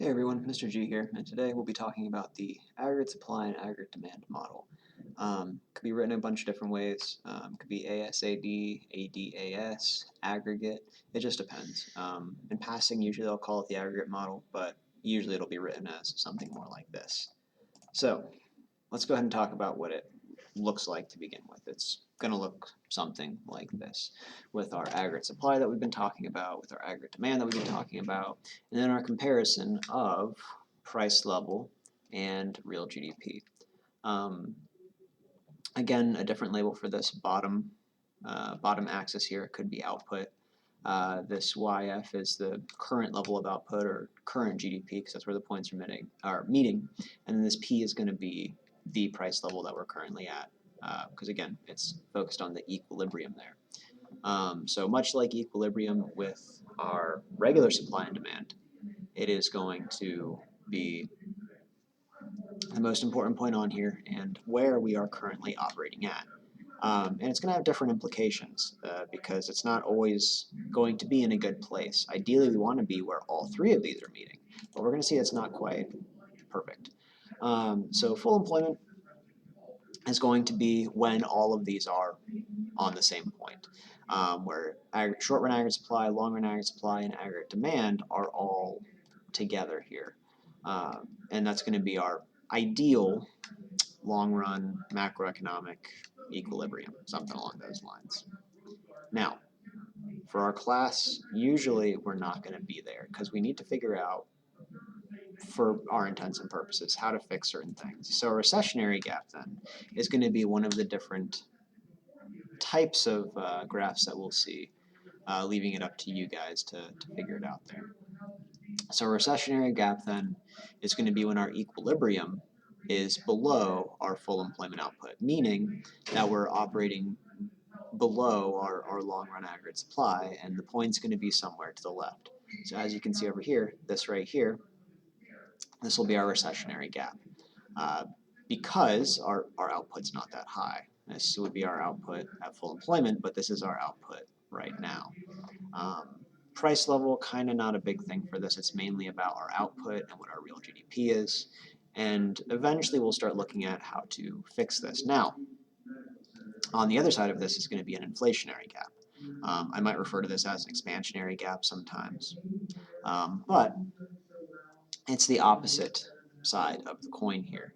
Hey everyone, Mr. G here, and today we'll be talking about the aggregate supply and aggregate demand model. Could be written in a bunch of different ways. Could be ASAD, ADAS, aggregate. It just depends. In passing, usually they'll call it the aggregate model, but usually it'll be written as something more like this. So let's go ahead and talk about what it looks like to begin with. It's going to look something like this, with our aggregate supply that we've been talking about, with our aggregate demand that we've been talking about, and then our comparison of price level and real GDP. Again, a different label for this bottom axis here could be output. This YF is the current level of output or current GDP, because that's where the points are meeting, and then this P is going to be the price level that we're currently at, because again, it's focused on the equilibrium there. So much like equilibrium with our regular supply and demand, it is going to be the most important point on here and where we are currently operating at. And it's going to have different implications because it's not always going to be in a good place. Ideally, we want to be where all three of these are meeting, but we're going to see it's not quite perfect. So full employment is going to be when all of these are on the same point, where short-run aggregate supply, long-run aggregate supply, and aggregate demand are all together here. And that's going to be our ideal long-run macroeconomic equilibrium, something along those lines. Now, for our class, usually we're not going to be there because we need to figure out, for our intents and purposes, how to fix certain things. So a recessionary gap then is going to be one of the different types of graphs that we'll see, leaving it up to you guys to figure it out there. So a recessionary gap then is going to be when our equilibrium is below our full employment output, meaning that we're operating below our long-run aggregate supply, and the point's going to be somewhere to the left. So as you can see over here, this right here, this will be our recessionary gap, because our output's not that high. This would be our output at full employment, but this is our output right now. Price level, kind of not a big thing for this. It's mainly about our output and what our real GDP is. And eventually we'll start looking at how to fix this. Now, on the other side of this is going to be an inflationary gap. I might refer to this as an expansionary gap sometimes. But it's the opposite side of the coin here,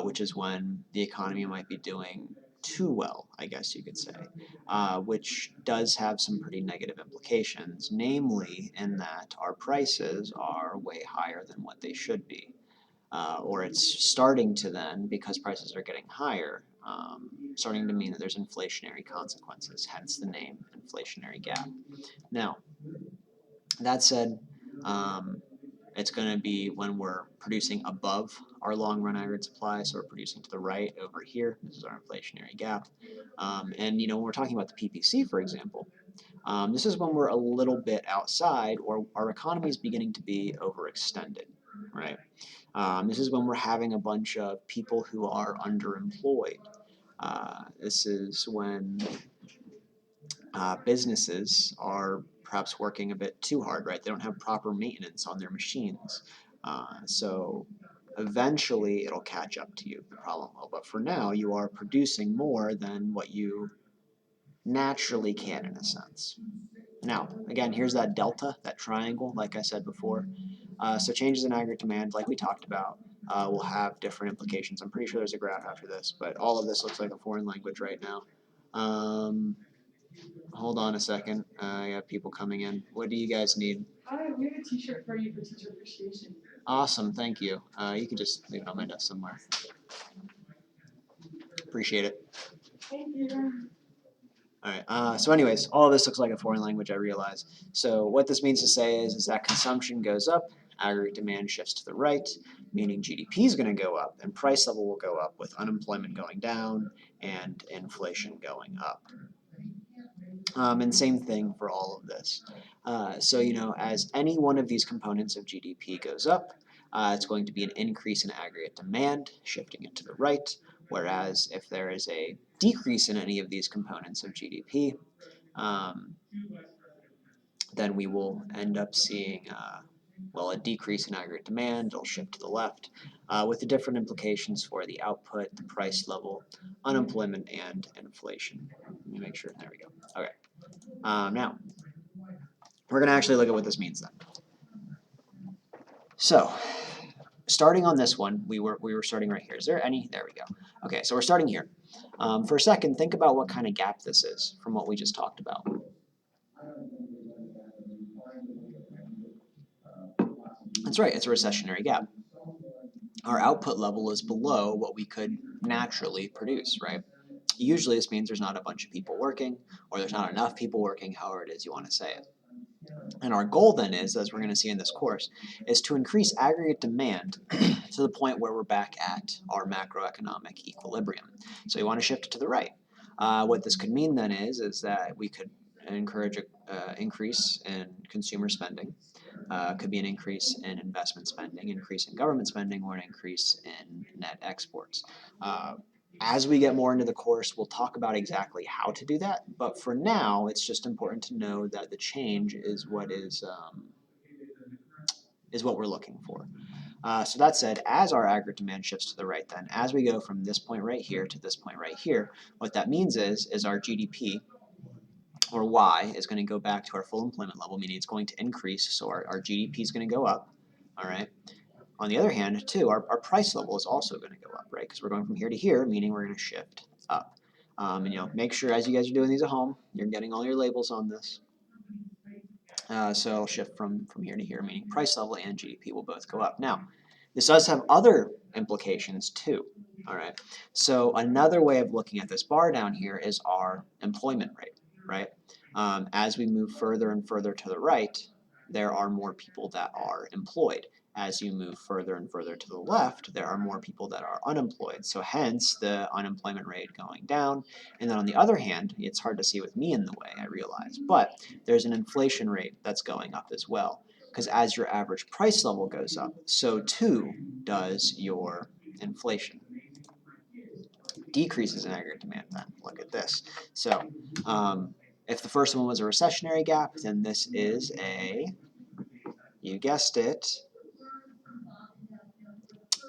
which is when the economy might be doing too well, I guess you could say, which does have some pretty negative implications, namely in that our prices are way higher than what they should be, or it's starting to then, because prices are getting higher, starting to mean that there's inflationary consequences, hence the name inflationary gap. Now, that said, it's going to be when we're producing above our long-run aggregate supply, so we're producing to the right over here. This is our inflationary gap. And when we're talking about the PPC, for example, this is when we're a little bit outside, or our economy is beginning to be overextended, right? This is when we're having a bunch of people who are underemployed. This is when businesses are perhaps working a bit too hard, right? They don't have proper maintenance on their machines. So eventually it'll catch up to you, the problem will. But for now, you are producing more than what you naturally can, in a sense. Now, again, here's that delta, that triangle, like I said before. So changes in aggregate demand, like we talked about, will have different implications. I'm pretty sure there's a graph after this, but all of this looks like a foreign language right now. Hold on a second. I got people coming in. What do you guys need? We have a t-shirt for you for teacher appreciation. Awesome, thank you. You can just leave it on my desk somewhere. Appreciate it. Thank you. Alright, so anyways, all of this looks like a foreign language, I realize. So what this means to say is that consumption goes up, aggregate demand shifts to the right, meaning GDP is going to go up, and price level will go up with unemployment going down and inflation going up. And same thing for all of this. So as any one of these components of GDP goes up, it's going to be an increase in aggregate demand, shifting it to the right, whereas if there is a decrease in any of these components of GDP, then we will end up seeing Well, a decrease in aggregate demand, it'll shift to the left, with the different implications for the output, the price level, unemployment, and inflation. Let me make sure, there we go. Okay, now, we're gonna actually look at what this means then. So, starting on this one, we were starting right here. Is there any? There we go. Okay, so we're starting here. For a second, think about what kind of gap this is from what we just talked about. That's right, it's a recessionary gap. Our output level is below what we could naturally produce, right? Usually this means there's not a bunch of people working, or there's not enough people working, however it is you want to say it. And our goal then is, as we're going to see in this course, is to increase aggregate demand to the point where we're back at our macroeconomic equilibrium. So we want to shift it to the right. What this could mean then is that we could encourage an increase in consumer spending. Could be an increase in investment spending, increase in government spending, or an increase in net exports. As we get more into the course, we'll talk about exactly how to do that, but for now, it's just important to know that the change is what we're looking for. So that said, as our aggregate demand shifts to the right then, as we go from this point right here to this point right here, what that means is our GDP, or Y, is going to go back to our full employment level, meaning it's going to increase, so our GDP is going to go up, all right? On the other hand, too, our price level is also going to go up, right? Because we're going from here to here, meaning we're going to shift up. And make sure as you guys are doing these at home, you're getting all your labels on this. So it'll shift from here to here, meaning price level and GDP will both go up. Now, this does have other implications too, all right? So another way of looking at this bar down here is our employment rate, right? As we move further and further to the right, there are more people that are employed. As you move further and further to the left, there are more people that are unemployed. So hence the unemployment rate going down. And then on the other hand, it's hard to see with me in the way, I realize, but there's an inflation rate that's going up as well. Because as your average price level goes up, so too does your inflation. Decreases in aggregate demand then. Look at this. So if the first one was a recessionary gap, then this is you guessed it,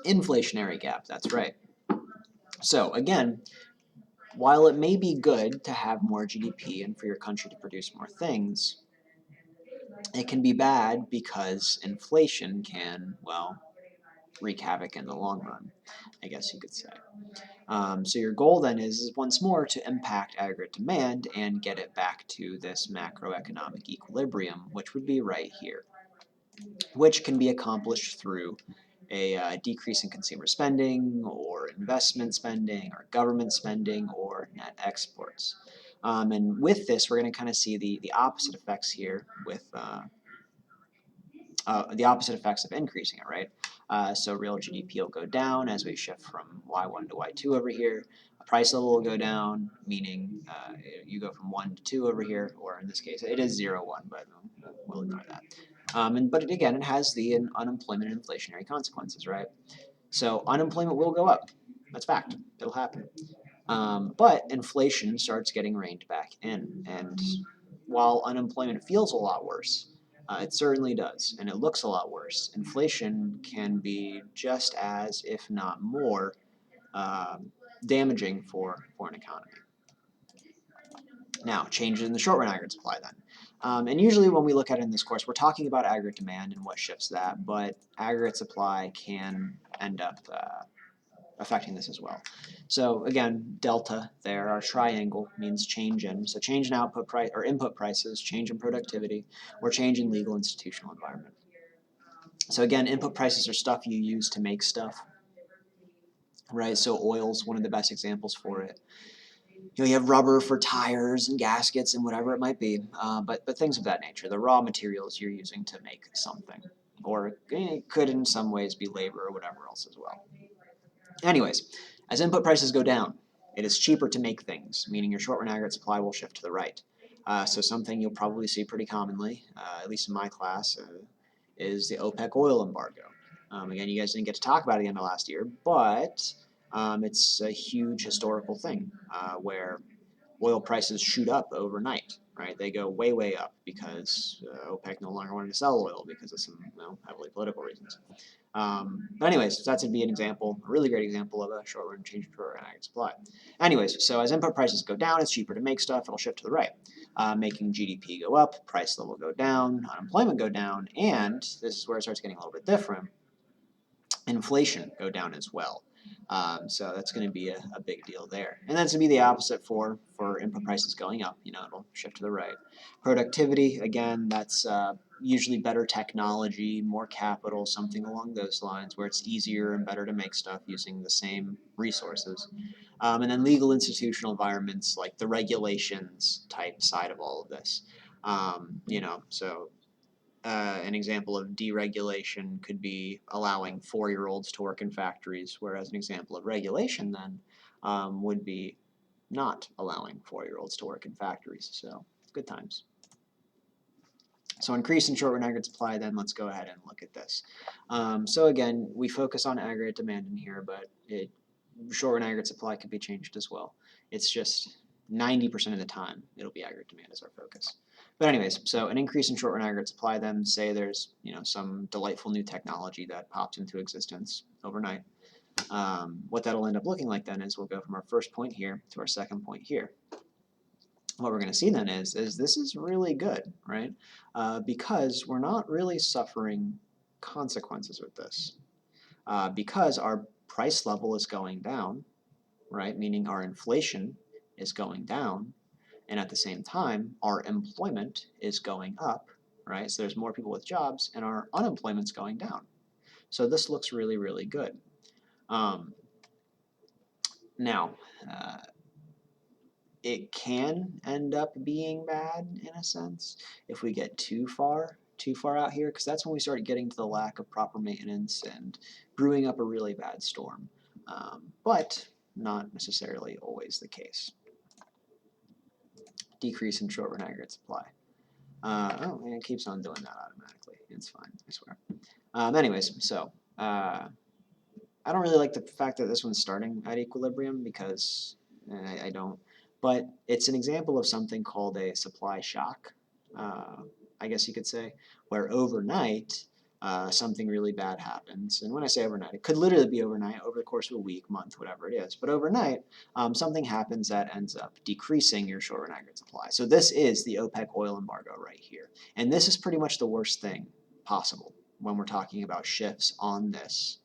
inflationary gap. That's right. So again, while it may be good to have more GDP and for your country to produce more things, it can be bad because inflation can, well, wreak havoc in the long run, I guess you could say. So your goal then is once more to impact aggregate demand and get it back to this macroeconomic equilibrium, which would be right here, which can be accomplished through a decrease in consumer spending or investment spending or government spending or net exports. And with this, we're going to kind of see the opposite effects here with the opposite effects of increasing it, right? So real GDP will go down as we shift from Y1 to Y2 over here. A price level will go down, meaning you go from 1 to 2 over here, or in this case, it is 0, 1, but we'll ignore that. But again, it has the unemployment and inflationary consequences, right? So unemployment will go up. That's fact. It'll happen. But inflation starts getting reined back in, and while unemployment feels a lot worse, it certainly does, and it looks a lot worse. Inflation can be just as, if not more, damaging for an economy. Now, changes in the short run aggregate supply then. And usually when we look at it in this course, we're talking about aggregate demand and what shifts that, but aggregate supply can end up affecting this as well. So again, delta there, our triangle means change in. So change in output price or input prices, change in productivity, or change in legal institutional environment. So again, input prices are stuff you use to make stuff, right? So oil's one of the best examples for it. You have rubber for tires and gaskets and whatever it might be, but things of that nature, the raw materials you're using to make something, or it could in some ways be labor or whatever else as well. Anyways, as input prices go down, it is cheaper to make things, meaning your short run aggregate supply will shift to the right. So something you'll probably see pretty commonly, at least in my class, is the OPEC oil embargo. Again, you guys didn't get to talk about it at the end of last year, but it's a huge historical thing where oil prices shoot up overnight. right? They go way, way up because OPEC no longer wanted to sell oil because of some heavily political reasons. But anyways, so that would be an example, a really great example of a short-run change in short-run aggregate supply. Anyways, so as input prices go down, it's cheaper to make stuff, it'll shift to the right, making GDP go up, price level go down, unemployment go down, and this is where it starts getting a little bit different, inflation go down as well. So that's going to be a big deal there. And that's going to be the opposite for input prices going up. It'll shift to the right. Productivity, again, that's usually better technology, more capital, something along those lines, where it's easier and better to make stuff using the same resources. And then legal institutional environments, like the regulations type side of all of this. So an example of deregulation could be allowing 4-year-olds to work in factories, whereas an example of regulation then would be not allowing 4-year-olds to work in factories. So good times. So increase in short-run aggregate supply, then let's go ahead and look at this. So again, we focus on aggregate demand in here, but short-run aggregate supply could be changed as well. It's just 90% of the time it'll be aggregate demand as our focus. But anyways, so an increase in short-run aggregate supply, then say there's some delightful new technology that pops into existence overnight. What that'll end up looking like then is we'll go from our first point here to our second point here. What we're going to see then is this is really good, right? Because we're not really suffering consequences with this. Because our price level is going down, right? Meaning our inflation is going down, and at the same time, our employment is going up, right? So there's more people with jobs, and our unemployment's going down. So this looks really, really good. Now, it can end up being bad in a sense if we get too far out here, because that's when we start getting to the lack of proper maintenance and brewing up a really bad storm. But not necessarily always the case. Decrease in short-run aggregate supply. Oh, and it keeps on doing that automatically. It's fine, I swear. Anyways, so I don't really like the fact that this one's starting at equilibrium because I don't. But it's an example of something called a supply shock, I guess you could say, where overnight something really bad happens. And when I say overnight, it could literally be overnight, over the course of a week, month, whatever it is. But overnight, something happens that ends up decreasing your short-run aggregate supply. So this is the OPEC oil embargo right here. And this is pretty much the worst thing possible when we're talking about shifts on this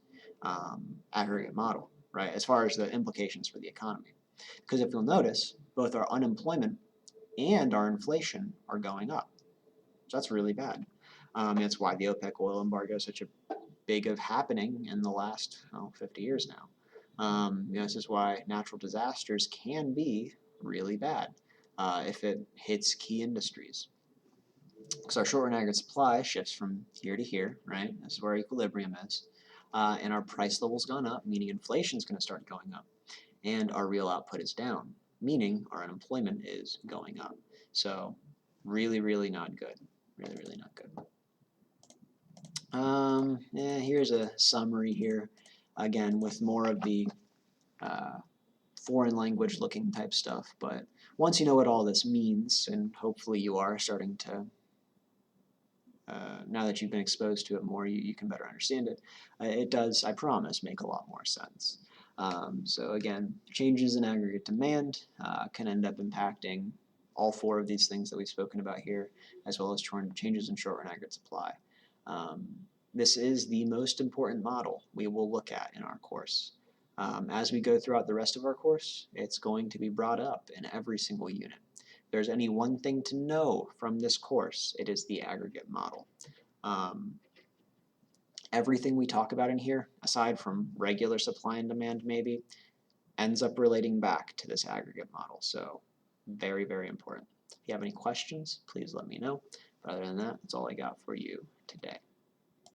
aggregate model, right, as far as the implications for the economy. Because if you'll notice, both our unemployment and our inflation are going up. So that's really bad. That's why the OPEC oil embargo is such a big of happening in the last 50 years now. This is why natural disasters can be really bad if it hits key industries. Because our short-run aggregate supply shifts from here to here, right? This is where equilibrium is. And our price level's gone up, meaning inflation's going to start going up. And our real output is down, meaning our unemployment is going up. So really, really not good. Really, really not good. Here's a summary here, again, with more of the foreign language looking type stuff. But once you know what all this means, and hopefully you are starting to, now that you've been exposed to it more, you can better understand it. It does, I promise, make a lot more sense. So again, changes in aggregate demand can end up impacting all 4 of these things that we've spoken about here, as well as changes in short-run aggregate supply. This is the most important model we will look at in our course. As we go throughout the rest of our course, it's going to be brought up in every single unit. If there's any one thing to know from this course, it is the aggregate model. Everything we talk about in here, aside from regular supply and demand maybe, ends up relating back to this aggregate model. So very, very important. If you have any questions, please let me know. But other than that, that's all I got for you today.